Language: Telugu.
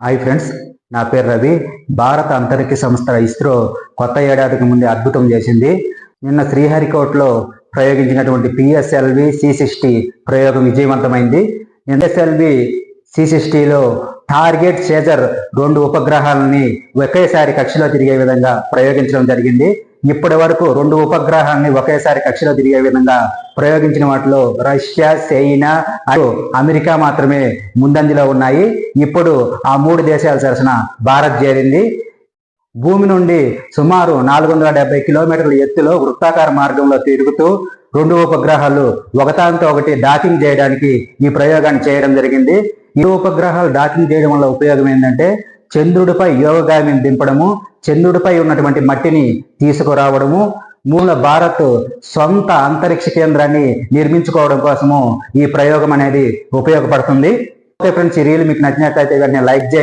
హాయ్ ఫ్రెండ్స్, నా పేరు రవి. భారత అంతరిక్ష సంస్థ ఇస్రో కొత్త ఏడాదికి ముందే అద్భుతం చేసింది. నిన్న శ్రీహరికోటలో ప్రయోగించినటువంటి పిఎస్ఎల్వి C60 ప్రయోగం విజయవంతమైంది. పిఎస్ఎల్వి C60లో టార్గెట్ చేజర్ 2 ఉపగ్రహాలని ఒకేసారి కక్షలో తిరిగే విధంగా ప్రయోగించడం జరిగింది. ఇప్పటి వరకు 2 ఉపగ్రహాలని ఒకేసారి కక్షలో తిరిగే విధంగా ప్రయోగించిన వాటిలో రష్యా, చైనా, అమెరికా మాత్రమే ముందంజలో ఉన్నాయి. ఇప్పుడు ఆ 3 దేశాల సరసన భారత్ చేరింది. భూమి నుండి సుమారు 470 కిలోమీటర్ల ఎత్తులో వృత్తాకార మార్గంలో తిరుగుతూ 2 ఉపగ్రహాలు ఒకదానితో ఒకటి డాకింగ్ చేయడానికి ఈ ప్రయోగాన్ని చేయడం జరిగింది. ఈ ఉపగ్రహాలు డాకింగ్ చేయడం వల్ల ఉపయోగం ఏంటంటే, చంద్రుడిపై యోగగామిని దింపడము, చంద్రుడిపై ఉన్నటువంటి మట్టిని తీసుకురావడము, భారత్ సొంత అంతరిక్ష కేంద్రాన్ని నిర్మించుకోవడం కోసము ఈ ప్రయోగం అనేది ఉపయోగపడుతుంది. ఫ్రెండ్స్, ఈ రీల్ మీకు నచ్చినట్లయితే లైక్ చేయండి.